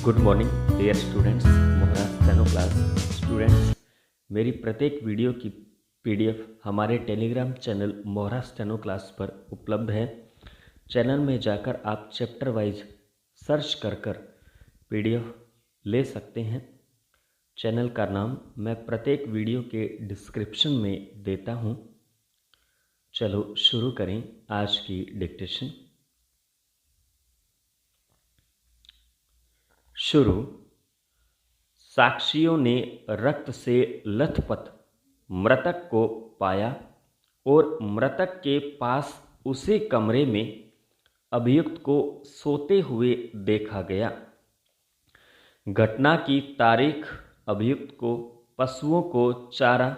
Good morning dear students. Mohra steno class students, मेरी प्रत्येक video की पीडीएफ हमारे Telegram channel Mohra steno class पर उपलब्ध है। चैनल में जाकर आप चैप्टर वाइज सर्च कर पीडीएफ ले सकते हैं। चैनल का नाम मैं प्रत्येक वीडियो के डिस्क्रिप्शन में देता हूं। चलो शुरू करें आज की डिक्टेशन। शुरू। साक्षियों ने रक्त से लथपथ मृतक को पाया और मृतक के पास उसी कमरे में अभियुक्त को सोते हुए देखा गया। घटना की तारीख अभियुक्त को पशुओं को चारा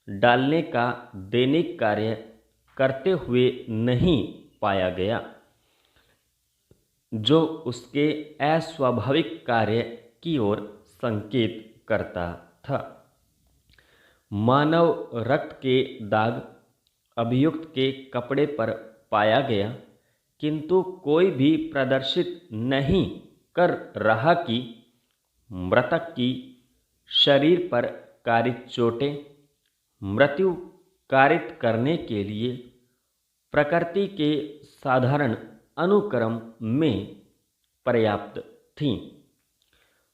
डालने का दैनिक कार्य करते हुए नहीं पाया गया, जो उसके अस्वाभाविक कार्य की ओर संकेत करता था। मानव रक्त के दाग अभियुक्त के कपड़े पर पाया गया, किंतु कोई भी प्रदर्शित नहीं कर रहा कि मृतक की शरीर पर कारित चोटें मृत्यु कारित करने के लिए प्रकृति के साधारण अनुक्रम में पर्याप्त थीं।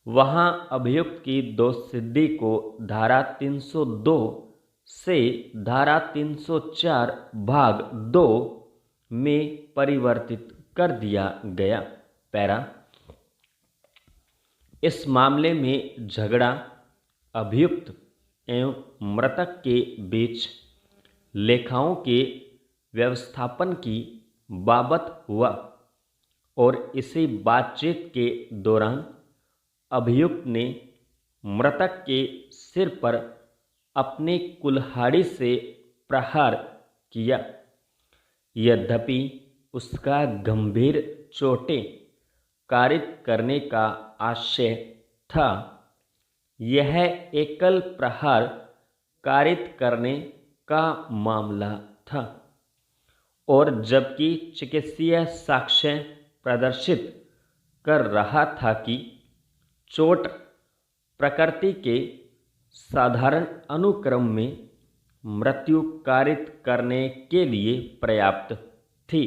वहाँ अभियुक्त की दोषसिद्धि को धारा 302 से धारा 304 भाग 2 में परिवर्तित कर दिया गया। पैरा। इस मामले में झगड़ा अभियुक्त एवं मृतक के बीच लेखाओं के व्यवस्थापन की बाबत हुआ और इसी बातचीत के दौरान अभियुक्त ने मृतक के सिर पर अपने कुल्हाड़ी से प्रहार किया। यद्यपि उसका गंभीर चोटें कारित करने का आशय था, यह एकल प्रहार कारित करने का मामला था और जबकि चिकित्सीय साक्ष्य प्रदर्शित कर रहा था कि चोट प्रकृति के साधारण अनुक्रम में मृत्यु कारित करने के लिए पर्याप्त थी,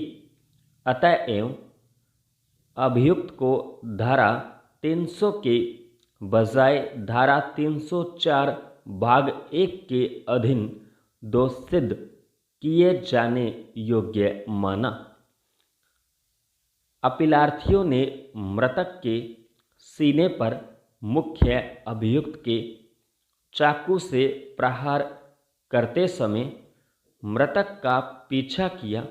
अतएव अभियुक्त को धारा 300 के बजाय धारा 304 भाग 1 के अधीन दोषसिद्ध किए जाने योग्य माना। अपीलार्थियों ने मृतक के सीने पर मुख्य अभियुक्त के चाकू से प्रहार करते समय मृतक का पीछा किया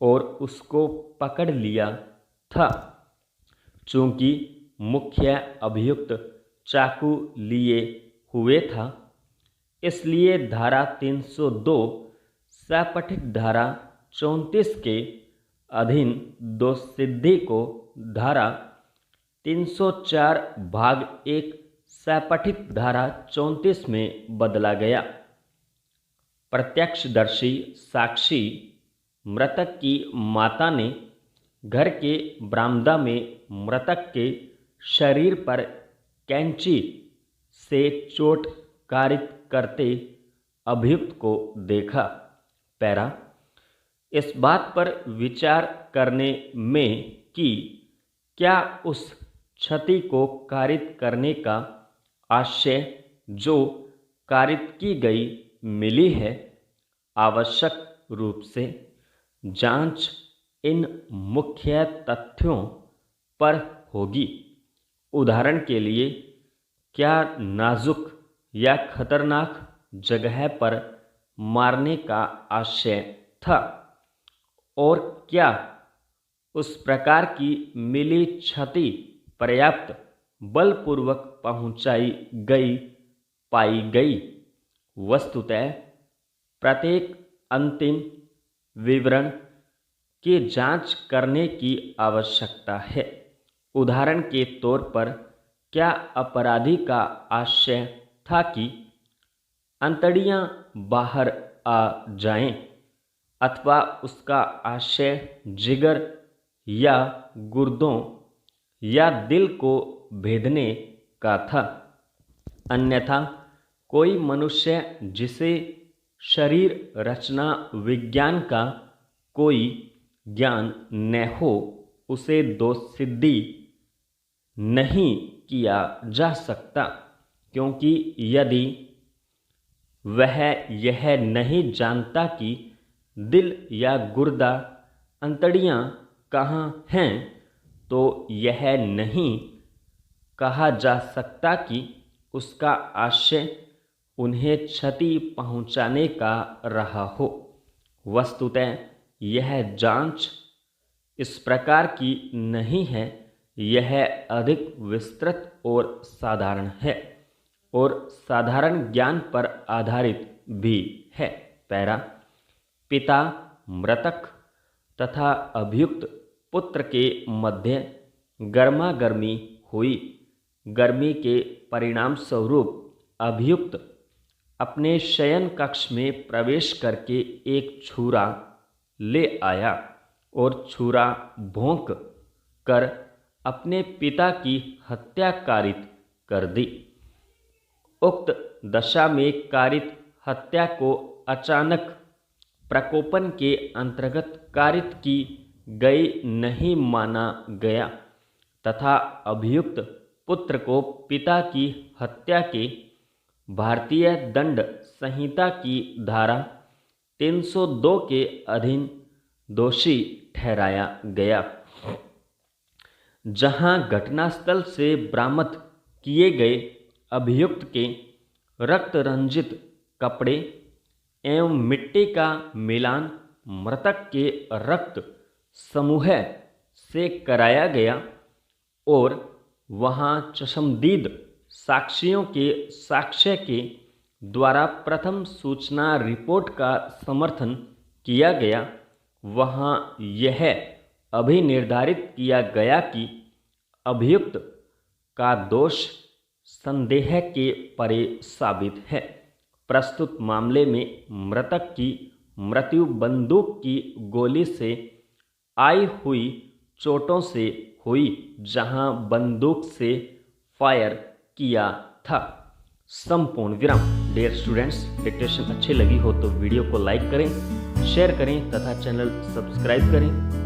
और उसको पकड़ लिया था। चूंकि मुख्य अभियुक्त चाकू लिए हुए था, इसलिए धारा 302 सपठित धारा 34 के अधीन दोषसिद्धि को धारा 304 भाग 1 सपठित धारा 34 में बदला गया। प्रत्यक्षदर्शी साक्षी मृतक की माता ने घर के बरामदा में मृतक के शरीर पर कैंची से चोट कारित करते अभियुक्त को देखा। पैरा। इस बात पर विचार करने में कि क्या उस क्षति को कारित करने का आशय जो कारित की गई मिली है, आवश्यक रूप से जांच इन मुख्य तथ्यों पर होगी। उदाहरण के लिए, क्या नाजुक या खतरनाक जगह पर मारने का आशय था और क्या उस प्रकार की मिली क्षति पर्याप्त बलपूर्वक पहुंचाई गई पाई गई। वस्तुतः प्रत्येक अंतिम विवरण की जांच करने की आवश्यकता है। उदाहरण के तौर पर, क्या अपराधी का आशय था कि अंतड़ियां बाहर आ जाएं, अथवा उसका आशय जिगर या गुर्दों या दिल को भेदने का था। अन्यथा कोई मनुष्य जिसे शरीर रचना विज्ञान का कोई ज्ञान न हो, उसे दोष सिद्धि नहीं किया जा सकता, क्योंकि यदि वह यह नहीं जानता कि दिल या गुर्दा अंतड़ियाँ कहाँ हैं, तो यह नहीं कहा जा सकता कि उसका आशय उन्हें क्षति पहुँचाने का रहा हो। वस्तुतः यह जांच इस प्रकार की नहीं है, यह अधिक विस्तृत और साधारण है और साधारण ज्ञान पर आधारित भी है। पैरा, पिता मृतक तथा अभियुक्त पुत्र के मध्य गर्मागर्मी हुई। गर्मी के परिणाम स्वरूप अभियुक्त अपने शयन कक्ष में प्रवेश करके एक छुरा ले आया और छुरा भोंक कर अपने पिता की हत्या कारित कर दी। उक्त दशा में कारित हत्या को अचानक प्रकोपन के अंतर्गत कारित की गई नहीं माना गया तथा अभियुक्त पुत्र को पिता की हत्या के भारतीय दंड संहिता की धारा 302 के अधीन दोषी ठहराया गया। जहां घटनास्थल से बरामद किए गए अभियुक्त के रक्त रंजित कपड़े एवं मिट्टी का मिलान मृतक के रक्त समूह से कराया गया और वहां चश्मदीद साक्षियों के साक्ष्य के द्वारा प्रथम सूचना रिपोर्ट का समर्थन किया गया, वहां यह अभी निर्धारित किया गया कि अभियुक्त का दोष संदेह के परे साबित है। प्रस्तुत मामले में मृतक की मृत्यु बंदूक की गोली से आई हुई चोटों से हुई, जहां बंदूक से फायर किया था। संपूर्ण विराम। डियर स्टूडेंट्स, डिक्टेशन अच्छी लगी हो तो वीडियो को लाइक करें, शेयर करें तथा चैनल सब्सक्राइब करें।